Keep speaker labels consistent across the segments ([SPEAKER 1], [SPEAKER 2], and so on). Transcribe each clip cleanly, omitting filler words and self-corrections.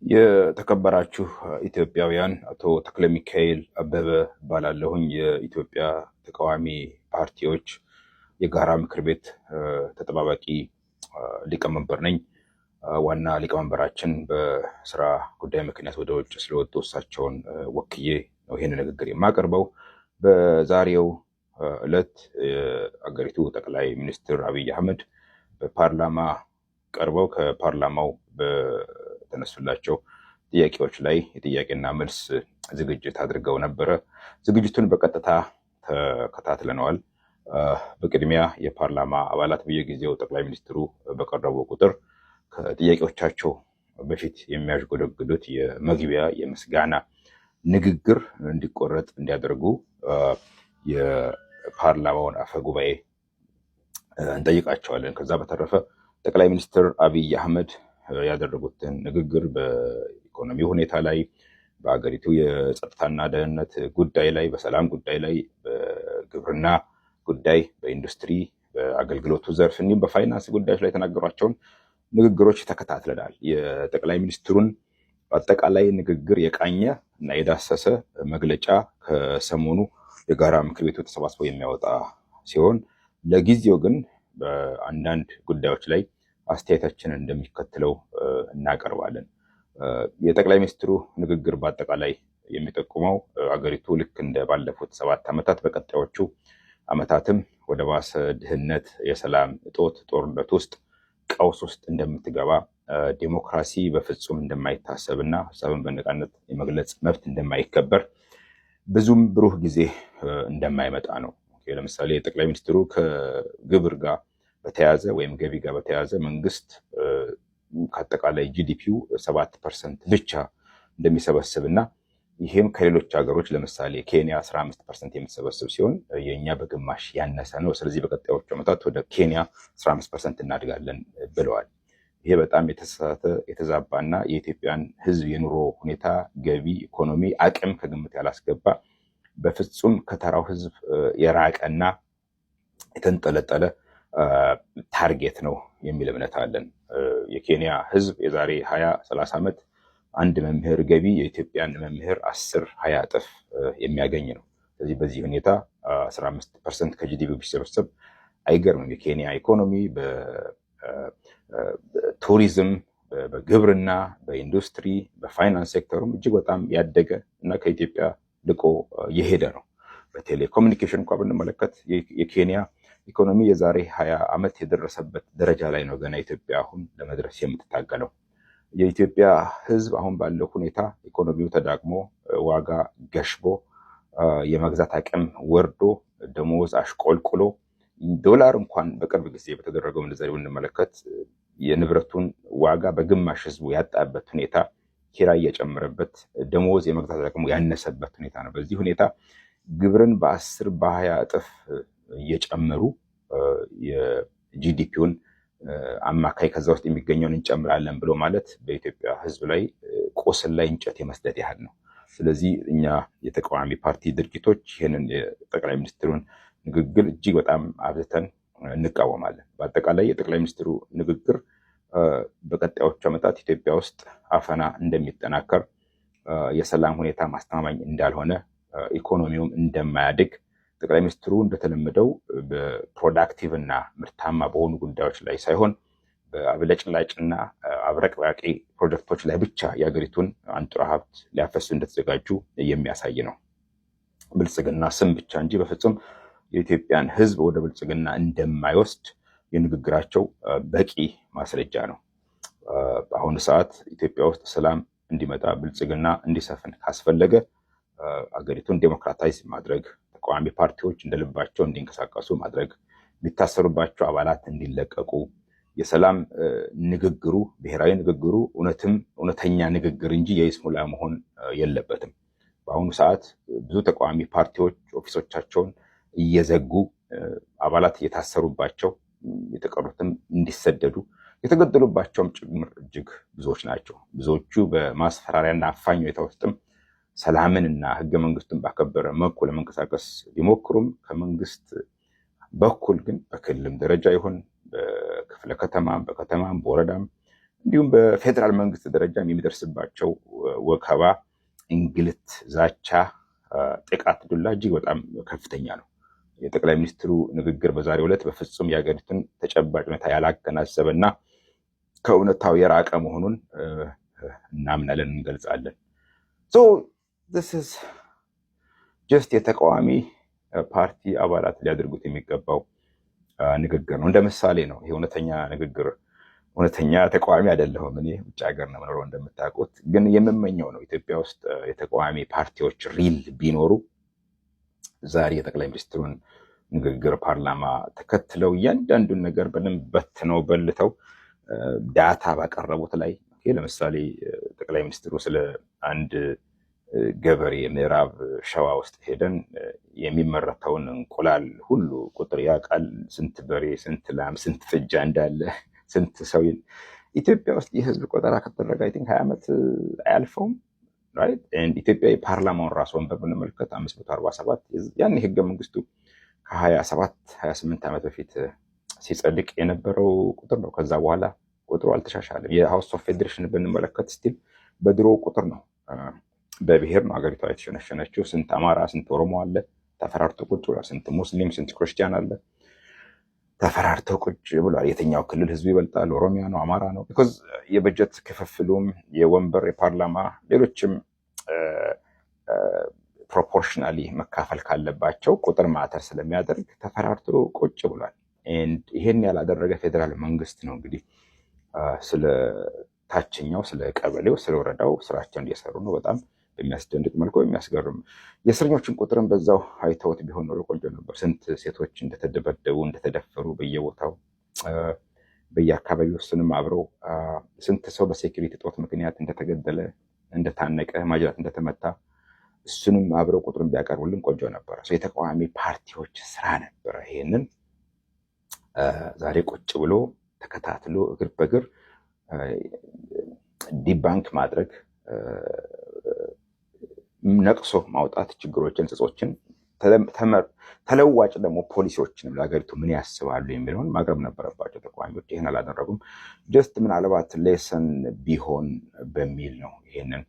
[SPEAKER 1] የተከበራችሁ ኢትዮጵያውያን፣ አቶ ተክለ ሚካኤል አበበ እባላለሁኝ። የኢትዮጵያ ተቃዋሚ ፓርቲዎች የጋራ ምክር ቤት ተጠባባቂ ሊቀመንበር ነኝ። ዋና ሊቀመንበራችን በስራ ጉዳይ ምክንያት ወደ ውጭ ስለወጡ እሳቸውን ወክዬ ነው ይህን ንግግር የማቀርበው። በዛሬው ዕለት የአገሪቱ ጠቅላይ ሚኒስትር አብይ አህመድ በፓርላማ ቀርበው ከፓርላማው በተነሱላቸው ጥያቄዎች ላይ የጥያቄና መልስ ዝግጅት አድርገው ነበረ። ዝግጅቱን በቀጥታ ተከታትለነዋል። በቅድሚያ የፓርላማ አባላት በየጊዜው ጠቅላይ ሚኒስትሩ በቀረቡ ቁጥር ከጥያቄዎቻቸው በፊት የሚያዥጎደግዱት የመግቢያ የምስጋና ንግግር እንዲቆረጥ እንዲያደርጉ የፓርላማውን አፈ ጉባኤ እንጠይቃቸዋለን። ከዛ በተረፈ ጠቅላይ ሚኒስትር አብይ አህመድ ያደረጉትን ንግግር በኢኮኖሚ ሁኔታ ላይ፣ በአገሪቱ የጸጥታና ደህንነት ጉዳይ ላይ፣ በሰላም ጉዳይ ላይ፣ በግብርና ጉዳይ፣ በኢንዱስትሪ፣ በአገልግሎቱ ዘርፍ እንዲሁም በፋይናንስ ጉዳዮች ላይ የተናገሯቸውን ንግግሮች ተከታትለናል። የጠቅላይ ሚኒስትሩን አጠቃላይ ንግግር የቃኘ እና የዳሰሰ መግለጫ ከሰሞኑ የጋራ ምክር ቤቱ ተሰባስበው የሚያወጣ ሲሆን ለጊዜው ግን በአንዳንድ ጉዳዮች ላይ አስተያየታችንን እንደሚከተለው እናቀርባለን። የጠቅላይ ሚኒስትሩ ንግግር በአጠቃላይ የሚጠቁመው አገሪቱ ልክ እንደ ባለፉት 7 ዓመታት በቀጣዮቹ ዓመታትም ወደ ባሰ ድህነት፣ የሰላም እጦት፣ ጦርነት ውስጥ፣ ቀውስ ውስጥ እንደምትገባ፣ ዴሞክራሲ በፍጹም እንደማይታሰብ እና ሀሳብን በነፃነት የመግለጽ መብት እንደማይከበር፣ ብዙም ብሩህ ጊዜ እንደማይመጣ ነው። ለምሳሌ ጠቅላይ ሚኒስትሩ ከግብር ጋር በተያያዘ ወይም ገቢ ጋር በተያያዘ መንግስት ከአጠቃላይ ጂዲፒው 7% ብቻ እንደሚሰበስብ እና ይህም ከሌሎች ሀገሮች ለምሳሌ ኬንያ 15% የምትሰበስብ ሲሆን የእኛ በግማሽ ያነሰ ነው። ስለዚህ በቀጣዮቹ ዓመታት ወደ ኬንያ 15% እናድጋለን ብለዋል። ይሄ በጣም የተሳሳተ የተዛባና የኢትዮጵያን ሕዝብ የኑሮ ሁኔታ፣ ገቢ፣ ኢኮኖሚ፣ አቅም ከግምት ያላስገባ በፍጹም ከተራው ሕዝብ የራቀና የተንጠለጠለ ታርጌት ነው የሚል እምነት አለን። የኬንያ ሕዝብ የዛሬ 20-30 ዓመት አንድ መምህር ገቢ የኢትዮጵያን መምህር 10-20 እጥፍ የሚያገኝ ነው። ስለዚህ በዚህ ሁኔታ 15% ከጂዲፒ ቢሰበሰብ አይገርምም። የኬንያ ኢኮኖሚ በቱሪዝም፣ በግብርና፣ በኢንዱስትሪ፣ በፋይናንስ ሴክተሩም እጅግ በጣም ያደገ እና ከኢትዮጵያ ልቆ የሄደ ነው። በቴሌኮሙኒኬሽን እንኳ ብንመለከት የኬንያ ኢኮኖሚ የዛሬ 20 ዓመት የደረሰበት ደረጃ ላይ ነው ገና ኢትዮጵያ አሁን ለመድረስ የምትታገለው። የኢትዮጵያ ሕዝብ አሁን ባለው ሁኔታ ኢኮኖሚው ተዳክሞ፣ ዋጋ ገሽቦ፣ የመግዛት አቅም ወርዶ፣ ደሞዝ አሽቆልቁሎ፣ ዶላር እንኳን በቅርብ ጊዜ በተደረገው ምንዛሬ ብንመለከት የንብረቱን ዋጋ በግማሽ ሕዝቡ ያጣበት ሁኔታ፣ ኪራይ እየጨመረበት፣ ደሞዝ የመግዛት አቅሙ ያነሰበት ሁኔታ ነው። በዚህ ሁኔታ ግብርን በ10-20 እጥፍ እየጨመሩ የጂዲፒውን አማካይ ከዛ ውስጥ የሚገኘውን እንጨምራለን ብሎ ማለት በኢትዮጵያ ሕዝብ ላይ ቁስል ላይ እንጨት የመስደድ ያህል ነው። ስለዚህ እኛ የተቃዋሚ ፓርቲ ድርጅቶች ይህንን የጠቅላይ ሚኒስትሩን ንግግር እጅግ በጣም አብዝተን እንቃወማለን። በአጠቃላይ የጠቅላይ ሚኒስትሩ ንግግር በቀጣዮቹ ዓመታት ኢትዮጵያ ውስጥ አፈና እንደሚጠናከር፣ የሰላም ሁኔታ ማስተማማኝ እንዳልሆነ፣ ኢኮኖሚውም እንደማያድግ፣ ጠቅላይ ሚኒስትሩ እንደተለመደው በፕሮዳክቲቭ እና ምርታማ በሆኑ ጉዳዮች ላይ ሳይሆን በአብለጭላጭና አብረቅራቂ ፕሮጀክቶች ላይ ብቻ የሀገሪቱን አንጡራ ሀብት ሊያፈሱ እንደተዘጋጁ የሚያሳይ ነው። ብልጽግና ስም ብቻ እንጂ በፍጹም የኢትዮጵያን ሕዝብ ወደ ብልጽግና እንደማይወስድ የንግግራቸው በቂ ማስረጃ ነው። በአሁኑ ሰዓት ኢትዮጵያ ውስጥ ሰላም እንዲመጣ፣ ብልጽግና እንዲሰፍን ካስፈለገ አገሪቱን ዴሞክራታይዝ ማድረግ፣ ተቃዋሚ ፓርቲዎች እንደልባቸው እንዲንቀሳቀሱ ማድረግ፣ የሚታሰሩባቸው አባላት እንዲለቀቁ፣ የሰላም ንግግሩ ብሔራዊ ንግግሩ እውነተኛ ንግግር እንጂ የይስሙላ መሆን የለበትም። በአሁኑ ሰዓት ብዙ ተቃዋሚ ፓርቲዎች ኦፊሶቻቸውን እየዘጉ አባላት እየታሰሩባቸው፣ የተቀሩትም እንዲሰደዱ፣ የተገደሉባቸውም ጭምር እጅግ ብዙዎች ናቸው። ብዙዎቹ በማስፈራሪያና አፋኝ ሁኔታ ውስጥም ሰላምን እና ህገ መንግስቱን ባከበረ መልኩ ለመንቀሳቀስ ቢሞክሩም ከመንግስት በኩል ግን በክልልም ደረጃ ይሁን በክፍለ ከተማም በከተማም በወረዳም እንዲሁም በፌዴራል መንግስት ደረጃም የሚደርስባቸው ወከባ፣ እንግልት፣ ዛቻ፣ ጥቃት፣ ዱላ እጅግ በጣም ከፍተኛ ነው። የጠቅላይ ሚኒስትሩ ንግግር በዛሬው ዕለት በፍጹም የሀገሪቱን ተጨባጭ ሁኔታ ያላገናዘበ እና ከእውነታው የራቀ መሆኑን እናምናለን፣ እንገልጻለን። ጀስት የተቃዋሚ ፓርቲ አባላት ሊያደርጉት የሚገባው ንግግር ነው። እንደ ምሳሌ ነው። ይህ እውነተኛ ንግግር፣ እውነተኛ ተቃዋሚ አይደለሁም። እኔ ውጭ ሀገር ነው የምኖረው እንደምታውቁት። ግን የምመኘው ነው ኢትዮጵያ ውስጥ የተቃዋሚ ፓርቲዎች ሪል ቢኖሩ ዛሬ የጠቅላይ ሚኒስትሩን ንግግር ፓርላማ ተከትለው እያንዳንዱን ነገር በደንብ በትነው በልተው ዳታ ባቀረቡት ላይ ለምሳሌ ጠቅላይ ሚኒስትሩ ስለ አንድ ገበሬ ምዕራብ ሸዋ ውስጥ ሄደን የሚመረተውን እንቁላል ሁሉ ቁጥር ያውቃል። ስንት በሬ፣ ስንት ላም፣ ስንት ጥጃ እንዳለ፣ ስንት ሰው። ኢትዮጵያ ውስጥ የህዝብ ቆጠራ ከተደረገ አይ ቲንክ 20 ዓመት አያልፈውም። ኢትዮጵያ የፓርላማውን ራሱ ወንበር ብንመለከት 547 ያን ህገ መንግስቱ ከ27 28 ዓመት በፊት ሲጸድቅ የነበረው ቁጥር ነው። ከዛ በኋላ ቁጥሩ አልተሻሻለም። የሃውስ ኦፍ ፌዴሬሽን ብንመለከት ስቲል በድሮ ቁጥር ነው። በብሔር ነው ሀገሪቷ የተሸነሸነችው። ስንት አማራ፣ ስንት ኦሮሞ አለ ተፈራርቶ ቁጭ ብሏል። ስንት ሙስሊም፣ ስንት ክርስቲያን አለ ተፈራርተው ቁጭ ብሏል። የትኛው ክልል ህዝቡ ይበልጣል? ኦሮሚያ ነው? አማራ ነው? ቢኮዝ የበጀት ክፍፍሉም የወንበር የፓርላማ ሌሎችም ፕሮፖርሽናሊ መካፈል ካለባቸው ቁጥር ማተር ስለሚያደርግ ተፈራርቶ ቁጭ ብሏል። ይሄን ያላደረገ ፌዴራል መንግስት ነው እንግዲህ ስለ ታችኛው፣ ስለ ቀበሌው፣ ስለ ወረዳው ስራቸውን እየሰሩ ነው። በጣም በሚያስደንቅ መልኩ የሚያስገርም የእስረኞችን ቁጥርን በዛው አይተውት ቢሆን ኖሮ ቆንጆ ነበር። ስንት ሴቶች እንደተደበደቡ እንደተደፈሩ በየቦታው በየአካባቢው እሱንም አብረው ስንት ሰው በሴኩሪቲ ጦት ምክንያት እንደተገደለ፣ እንደታነቀ፣ ማጅራት እንደተመታ እሱንም አብረው ቁጥርን ቢያቀርቡልን ቆንጆ ነበረ። የተቃዋሚ ፓርቲዎች ስራ ነበረ ይሄንን ዛሬ ቁጭ ብሎ ተከታትሎ እግር በእግር ዲባንክ ማድረግ፣ ነቅሶ ማውጣት፣ ችግሮችን፣ ጽጾችን፣ ተለዋጭ ደግሞ ፖሊሲዎችንም ለሀገሪቱ ምን ያስባሉ የሚለውን ማቅረብ ነበረባቸው ተቃዋሚዎች። ይህን አላደረጉም። ጀስት ምናልባት ሌሰን ቢሆን በሚል ነው ይሄንን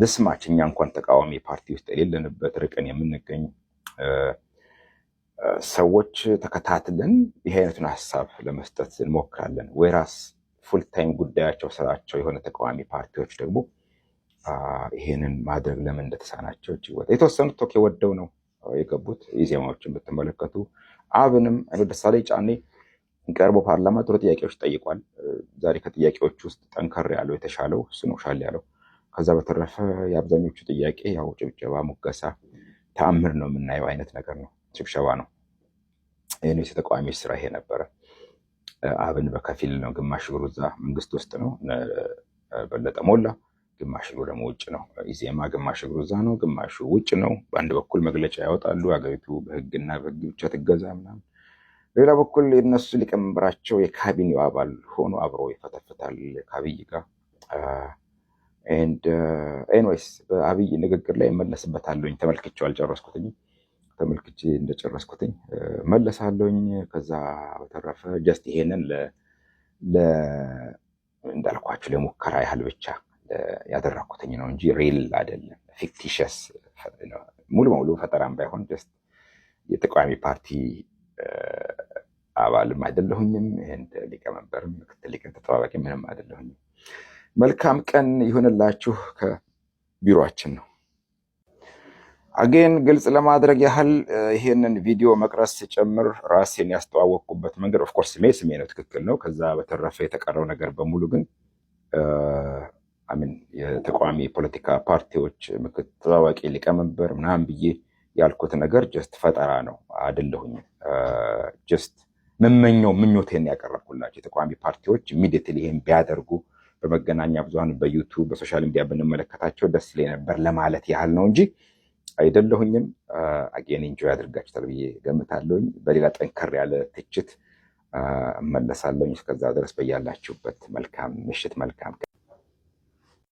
[SPEAKER 1] ድስማች እኛ እንኳን ተቃዋሚ ፓርቲ ውስጥ የሌለንበት ርቀን የምንገኝ ሰዎች ተከታትለን ይህ አይነቱን ሀሳብ ለመስጠት እንሞክራለን። ወይራስ ፉልታይም ጉዳያቸው ስራቸው የሆነ ተቃዋሚ ፓርቲዎች ደግሞ ይሄንን ማድረግ ለምን እንደተሳናቸው የተወሰኑት ቶክ የወደው ነው የገቡት። ኢዜማዎችን ብትመለከቱ አብንም ደሳለኝ ጫኔ ቀርቦ ፓርላማ ጥሩ ጥያቄዎች ጠይቋል። ዛሬ ከጥያቄዎች ውስጥ ጠንከር ያለው የተሻለው እሱ ነው፣ ሻል ያለው። ከዛ በተረፈ የአብዛኞቹ ጥያቄ ያው ጭብጨባ፣ ሙገሳ፣ ተአምር ነው የምናየው አይነት ነገር ነው፣ ሽብሸባ ነው። ይህን የተቃዋሚዎች ስራ ይሄ ነበረ። አብን በከፊል ነው፣ ግማሽ እግሩ እዛ መንግስት ውስጥ ነው በለጠ ሞላ፣ ግማሽ እግሩ ደግሞ ውጭ ነው። ኢዜማ ግማሽ እግሩ እዛ ነው፣ ግማሹ ውጭ ነው። በአንድ በኩል መግለጫ ያወጣሉ፣ ሀገሪቱ በህግና በህግ ብቻ ትገዛ ምናምን። ሌላ በኩል የነሱ ሊቀመንበራቸው የካቢኔው አባል ሆኖ አብሮ ይፈተፍታል ከአብይ ጋር። ኤንዌይስ በአብይ ንግግር ላይ እመለስበታለሁኝ። ተመልክቼው አልጨረስኩትኝ። ተመልክቼ እንደጨረስኩትኝ መለሳለሁኝ። ከዛ በተረፈ ጀስት ይሄንን እንዳልኳቸው ለሙከራ ያህል ብቻ ያደረኩትኝ ነው እንጂ ሪል አይደለም። ፊክቲሸስ ሙሉ በሙሉ ፈጠራም ባይሆን ጀስት የተቃዋሚ ፓርቲ አባልም አይደለሁኝም። ሊቀመንበርም ምክትል ሊቀመንበር ተጠባባቂ ምንም አይደለሁኝም። መልካም ቀን ይሁንላችሁ። ከቢሮአችን ነው። አጌን ግልጽ ለማድረግ ያህል ይሄንን ቪዲዮ መቅረጽ ሲጨምር ራሴን ያስተዋወቅኩበት መንገድ ኦፍኮርስ ስሜ ነው፣ ትክክል ነው። ከዛ በተረፈ የተቀረው ነገር በሙሉ ግን የተቃዋሚ የፖለቲካ ፓርቲዎች ምክትል ተጠባባቂ ሊቀመንበር ምናምን ብዬ ያልኩት ነገር ጀስት ፈጠራ ነው፣ አይደለሁኝም። ጀስት ምኞቴን ያቀረብኩላቸው የተቃዋሚ ፓርቲዎች ኢሚዲየትሊ ይሄን ቢያደርጉ በመገናኛ ብዙሃን በዩቱብ በሶሻል ሚዲያ ብንመለከታቸው ደስ ይለኝ ነበር ለማለት ያህል ነው እንጂ አይደለሁኝም። አጌን ኢንጆይ አድርጋችኋል ብዬ ገምታለሁኝ። በሌላ ጠንከር ያለ ትችት እመለሳለሁኝ። እስከዛ ድረስ በያላችሁበት መልካም ምሽት፣ መልካም